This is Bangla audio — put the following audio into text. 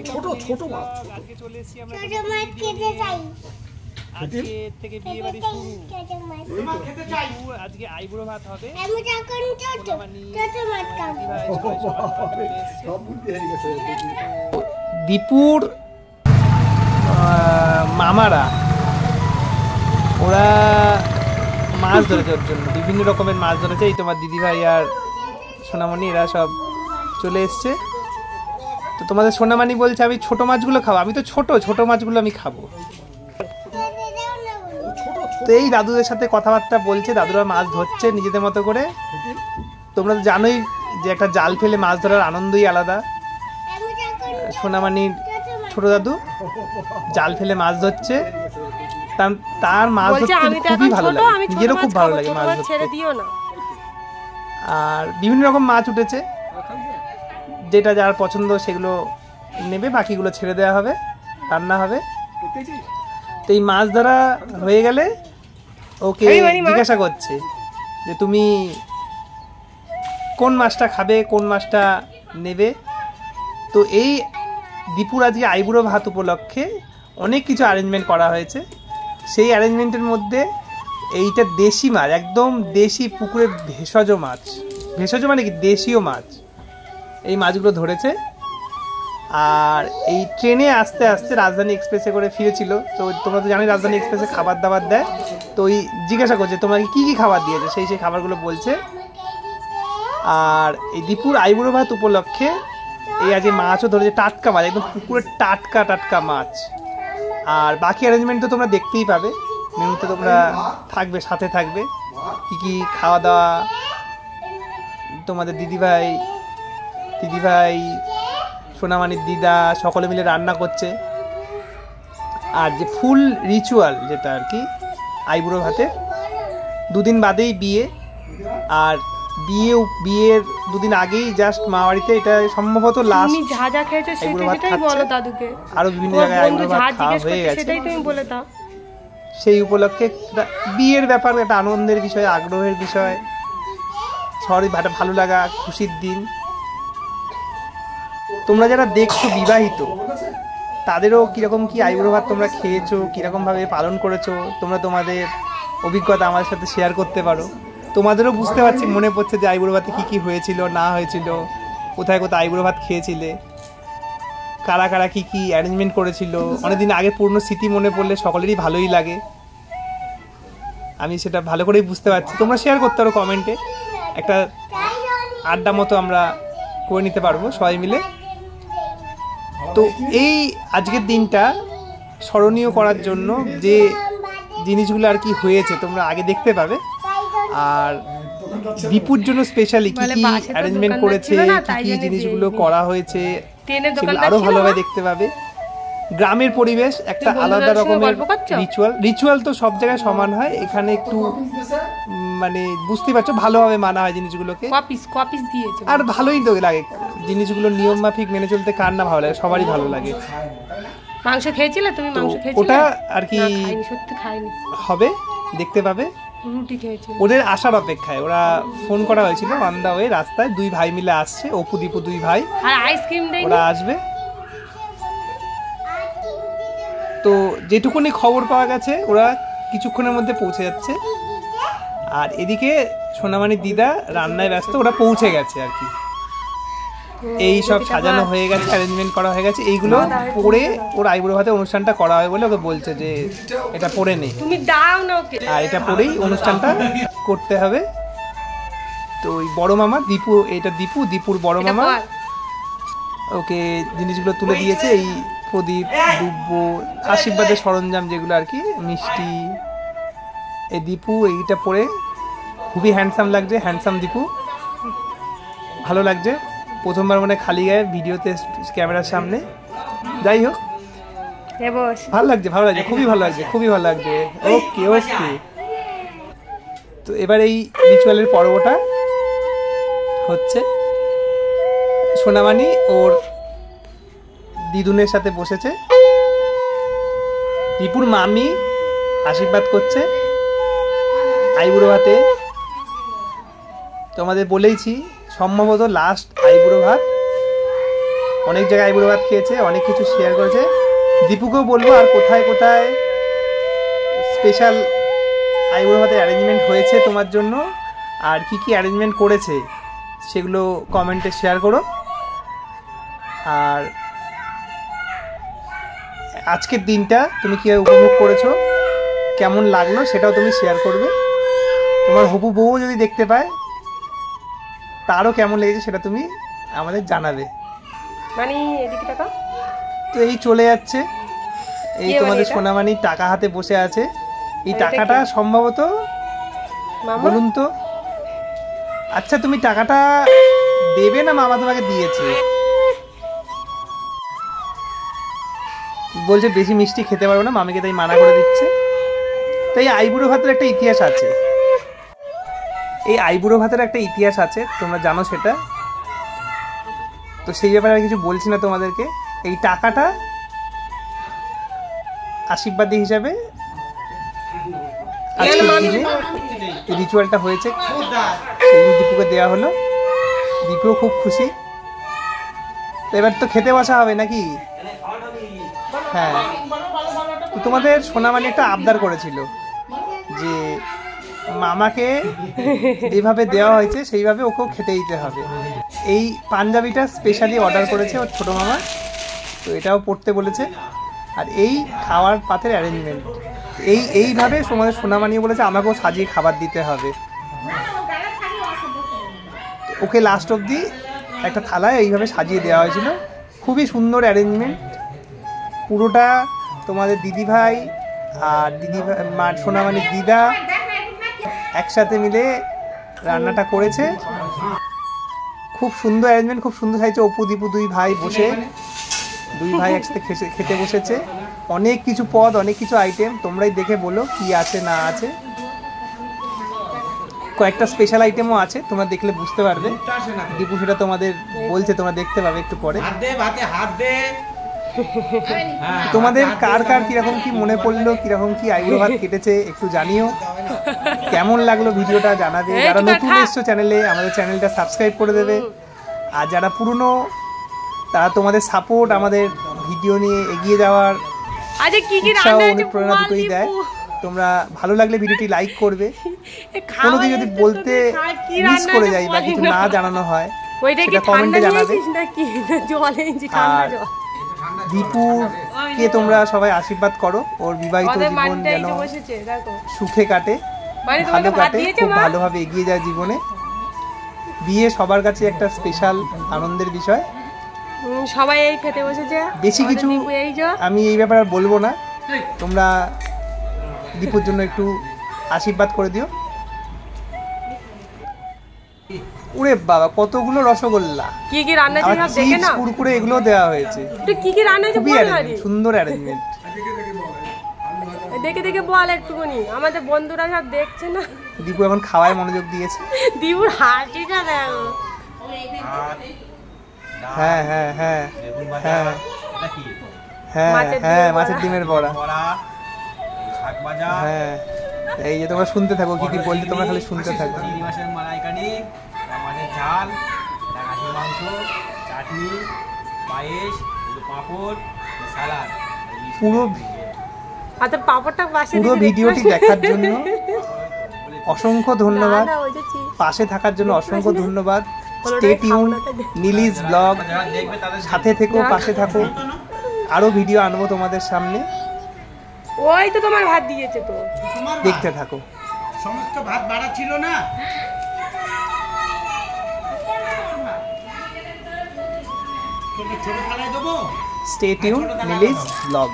ছোট ছোট মাছ আজকে চলে এসেছি আমরা ছোট মাছ খেতে চাই। আজকে থেকে বিয়ে বাড়ি শুরু। আজকে আইবুড়ো ভাত হবে। আমি যখন ছোট মাছ খাবো। দীপুর মামারা ওরা মাছ ধরেছে, ওর জন্য বিভিন্ন রকমের মাছ ধরেছে। এই তোমার দিদিভাই আর সোনামণি এরা সব চলে এসছে। তো তোমাদের সোনামণি বলছে আমি ছোট মাছগুলো খাবো। আমি তো ছোট মাছগুলো আমি খাবো। তো এই দাদুদের সাথে কথাবার্তা বলছে, দাদুরা মাছ ধরছে নিজেদের মতো করে। তোমরা তো জানোই যে একটা জাল ফেলে মাছ ধরার আনন্দই আলাদা। সোনামণির ছোট দাদু জাল ফেলে মাছ ধরছে, তার মাছ ধরতে খুবই ভালো লাগে, নিজেরও খুব ভালো লাগে মাছ ধরতে। আর বিভিন্ন রকম মাছ উঠেছে, যেটা যার পছন্দ সেগুলো নেবে, বাকিগুলো ছেড়ে দেওয়া হবে, রান্না হবে। তো এই মাছ ধরা হয়ে গেলে ওকে জিজ্ঞাসা করছে যে তুমি কোন মাছটা খাবে, কোন মাছটা নেবে। তো এই দীপুর আজকে আইবুড়ো ভাত উপলক্ষে অনেক কিছু অ্যারেঞ্জমেন্ট করা হয়েছে। সেই অ্যারেঞ্জমেন্টের মধ্যে এইটা দেশি মাছ, একদম দেশি পুকুরের ভেষজ মাছ। ভেষজ মানে কি, দেশীয় মাছ। এই মাছগুলো ধরেছে। আর এই ট্রেনে আস্তে আস্তে রাজধানী এক্সপ্রেসে করে ফিরেছিল। তো তোমরা তো জানোই রাজধানী এক্সপ্রেসে খাবার দাবার দেয়। তো ওই জিজ্ঞাসা করছে তোমাকে কী কী খাবার দিয়েছে, সেই খাবারগুলো বলছে। আর এই দীপুর আইবুড়ো ভাত উপলক্ষে এই আজকে মাছও ধরেছে, টাটকা মাছ, একদম পুকুরের টাটকা মাছ। আর বাকি অ্যারেঞ্জমেন্ট তো তোমরা দেখতেই পাবে, মেনুতে তোমরা থাকবে, সাথে থাকবে কী কী খাওয়া দাওয়া। তোমাদের দিদিভাই সোনামণির দিদা সকলে মিলে রান্না করছে। আর যে ফুল রিচুয়াল যেটা আর কি আইবুড়ো ভাতে, দুদিন বাদেই বিয়ে। আর বিয়ের দুদিন আগেই জাস্ট মা বাড়িতে এটা সম্ভবত লাস্ট আইবুড়ো ভাত খাচ্ছে। আরো বিভিন্ন জায়গায় আইবুড়ো ভাত খাওয়া হয়ে গেছে। সেই উপলক্ষে বিয়ের ব্যাপার একটা আনন্দের বিষয়, আগ্রহের বিষয়, সবারই ভালো লাগা, খুশির দিন। তোমরা যারা দেখছো বিবাহিত, তাদেরও কীরকম কি আইবুড়ো ভাত তোমরা খেয়েছো, কীরকমভাবে পালন করেছো, তোমরা তোমাদের অভিজ্ঞতা আমাদের সাথে শেয়ার করতে পারো। তোমাদেরও বুঝতে পারছি, মনে পড়ছে যে আইবুড়ো ভাতে কী কী হয়েছিল না হয়েছিল, কোথায় কোথায় আইবুড়ো ভাত খেয়েছিলে, কারা কারা কী কী অ্যারেঞ্জমেন্ট করেছিল। অনেকদিন আগে পুরনো স্মৃতি মনে পড়লে সকলেরই ভালোই লাগে। আমি সেটা ভালো করেই বুঝতে পারছি। তোমরা শেয়ার করতে পারো কমেন্টে, একটা আড্ডা মতো আমরা করে নিতে পারবো সবাই মিলে। তো এই আজকের দিনটা স্মরণীয় করার জন্য যে জিনিসগুলো আর কি হয়েছে তোমরা আগে দেখতে পাবে। আর দীপুর জন্য স্পেশালি কি কি অ্যারেঞ্জমেন্ট করেছে, কি কি জিনিসগুলো করা হয়েছে সেগুলো আরো ভালোভাবে দেখতে পাবে। গ্রামের পরিবেশ একটা আলাদা রকমের রিচুয়াল তো সব জায়গায় সমান হয়, এখানে একটু মানে বুঝতেই পারছো ভালোভাবে মানা হয় জিনিসগুলোকে। আর ভালোই তো লাগে জিনিসগুলো নিয়ম মাফিক মেনে চলতে, কার না ভালো লাগে, সবারই ভালো লাগে। মাংস খেয়েছিলে তুমি? মাংস খেয়েছিলে? ওটা আর কি সত্যি খাইনি, হবে দেখতে পাবে। রুটি খেয়েছিল, ওদের আসার অপেক্ষায়। ওরা ফোন করা হয়েছিল অন দা ওয়ে, রাস্তায় দুই ভাই মিলে আসছে, অপু দীপু দুই ভাই। আর আইসক্রিম দেয়নি, ওরা আসবে। তো যেটুকুনি খবর পাওয়া গেছে ওরা কিছুক্ষণের মধ্যে পৌঁছে যাচ্ছে। আর এদিকে সোনামণির দিদা রান্নায় ব্যস্ত, ওরা পৌঁছে গেছে আর কি। এই সব সাজানো হয়ে গেছে, অ্যারেঞ্জমেন্ট করা হয়ে গেছে। এইগুলো পরে ওর আইবুড়ো ভাতে অনুষ্ঠানটা করা হয় বলে ওকে বলছে যে এটা পরে নে, তুমি দাও না ওকে, আর এটা পরেই অনুষ্ঠানটা করতে হবে। তো ওই বড় মামা দীপু, এটা দীপুর বড় মামা ওকে জিনিসগুলো তুলে দিয়েছে। এই প্রদীপ, দুব্ব, আশীর্বাদের সরঞ্জাম যেগুলো আর কি, মিষ্টি। এই দীপু এইটা পরে খুবই হ্যান্ডসাম লাগছে, হ্যান্ডসাম দীপু, ভালো লাগছে। প্রথমবার মানে খালি গায়ে ভিডিওতে ক্যামেরার সামনে। যাই হোক ভালো লাগছে, খুবই ভালো লাগছে। ওকে। তো এবার এই রিচুয়ালের পর্বটা হচ্ছে। সোনামণি ওর দিদুনের সাথে বসেছে, দীপুর মামি আশীর্বাদ করছে আইবুড়ো ভাতে। তোমাদের বলেইছি সম্ভবত লাস্ট আইবুড়ো ভাত অনেক জায়গায় আইবুড়ো ভাত খেয়েছে, অনেক কিছু শেয়ার করেছে। দীপুকেও বলবো আর কোথায় কোথায় স্পেশাল আইবুড়ো ভাতের অ্যারেঞ্জমেন্ট হয়েছে তোমার জন্য, আর কি কি অ্যারেঞ্জমেন্ট করেছে সেগুলো কমেন্টে শেয়ার করো। আর আজকের দিনটা তুমি কীভাবে উপভোগ করেছো, কেমন লাগলো সেটাও তুমি শেয়ার করবে। তোমার হবু বউ যদি দেখতে পায় তারও কেমন লেগেছে সেটা তুমি আমাদের জানাবে। মানে এদিকে টাকা তো এই চলে যাচ্ছে, এই তোমাদের সোনামানি টাকা হাতে বসে আছে। এই টাকাটা সম্ভবত বলুন তো, আচ্ছা তুমি টাকাটা দেবে না মামা তোমাকে দিয়েছে? বলছে বেশি মিষ্টি খেতে পারবো না, মামিকে তাই মানা করে দিচ্ছে। তো এই আইবুড়ো ভাতের একটা ইতিহাস আছে, এই আইবুড়ো ভাতের একটা ইতিহাস আছে, তোমরা জানো সেটা। তো সেই ব্যাপারে আর কিছু বলছি না তোমাদেরকে। এই টাকাটা আশীর্বাদী হিসাবে আজকের দিনে রিচুয়ালটা হয়েছে, সেই দীপুকে দেওয়া হলো। দীপুও খুব খুশি। তো এবার তো খেতে বসা হবে নাকি? হ্যাঁ, তো তোমাদের সোনামানি একটা আবদার করেছিল যে মামাকে যেভাবে দেওয়া হয়েছে সেইভাবে ওকেও খেতে দিতে হবে। এই পাঞ্জাবিটা স্পেশালি অর্ডার করেছে ওর ছোটো মামা, তো এটাও পড়তে বলেছে। আর এই খাওয়ার পাতের অ্যারেঞ্জমেন্ট এইভাবে তোমাদের সোনামানি বলেছে আমাকেও সাজিয়ে খাবার দিতে হবে। ওকে লাস্ট অবধি একটা থালায় এইভাবে সাজিয়ে দেওয়া হয়েছিল। খুবই সুন্দর অ্যারেঞ্জমেন্ট। পুরোটা তোমাদের দিদিভাই আর মা সোনামানির দিদা একসাথে মিলে রান্নাটা করেছে। খুব সুন্দর অ্যারেঞ্জমেন্ট, খুব সুন্দর সাইজে অপু দীপু দুই ভাই একসাথে খেতে বসেছে। অনেক কিছু পদ, অনেক কিছু আইটেম, তোমরাই দেখে বলো কি আছে না আছে। কয়েকটা স্পেশাল আইটেমও আছে, তোমরা দেখলে বুঝতে পারবে। দীপু সেটা তোমাদের বলছে, তোমরা দেখতে পাবে একটু পরে। তোমাদের কার কার কিরকম কি মনে পড়লো, কিরকম কি আইবুড়ো ভাত কেটেছে একটু জানিও। কেমন লাগলো ভিডিওটা জানাবে। যারা নতুন এসছো চ্যানেলে, আমাদের চ্যানেলটা সাবস্ক্রাইব করে দেবে। আর যারা পুরনো তারা তোমাদের সাপোর্ট আমাদের ভিডিও নিয়ে এগিয়ে যাওয়ার উৎসাহ অনুপ্রেরণা দুটোই দেয়। তোমরা ভালো লাগলে ভিডিওটি লাইক করবে। কোনো কিছু যদি বলতে মিস করে যাই বা কিছু না জানানো হয় সেটা কমেন্টে জানাবে। আর দীপুকে তোমরা সবাই আশীর্বাদ করো, ওর বিবাহিত জীবন যেন সুখে কাটে, ভালো কাটে, খুব ভালোভাবে এগিয়ে যায় জীবনে। বিয়ে সবার কাছে একটা স্পেশাল আনন্দের বিষয়। সবাই এই খেতে বসেছে, বেশি কিছু আমি এই ব্যাপারে আর বলবো না। তোমরা দীপুর জন্য একটু আশীর্বাদ করে দিও। ওরে বাবা কতগুলো রসগোল্লা, কি কি রান্না হয়েছে সব দেখে নাও। কুরকুরে এগুলো দেওয়া হয়েছে। কি কি রান্না হয়েছে বল না। সুন্দর অ্যারেঞ্জমেন্ট, দেখে দেখে বল একটুখানি, আমাদের বন্ধুরা সব দেখছে না। দীপু এখন খাওয়ায় মনোযোগ দিয়েছে। দীপুর হাসিটা দেখো। হ্যাঁ হ্যাঁ হ্যাঁ হ্যাঁ হ্যাঁ হ্যাঁ, মাছের ডিমের বড়া। হ্যাঁ, এই যে তোমরা শুনতে থাকো কি কি বলতে, তোমরা খালি শুনতে থাকো। মাছের মালাইকারি, মাছের ঝাল, খাসির মাংস, চাটনি, পায়েস, পাঁপড়, সালাদ। পুরো ভিডিওটি দেখার জন্য অসংখ্য ধন্যবাদ, পাশে থাকার জন্য অসংখ্য ধন্যবাদ। স্টে টিউন, নীলিস ব্লগ, সাথে থেকো, পাশে থাকো। আরো ভিডিও আনবো তোমাদের সামনে। ওই তো তোমার ভাত দিয়েছে, তো দেখতে থাকো। সমস্ত ভাত বাড়া ছিল না। ছোট থালায় দেবো। Stay tuned, Nilis blog.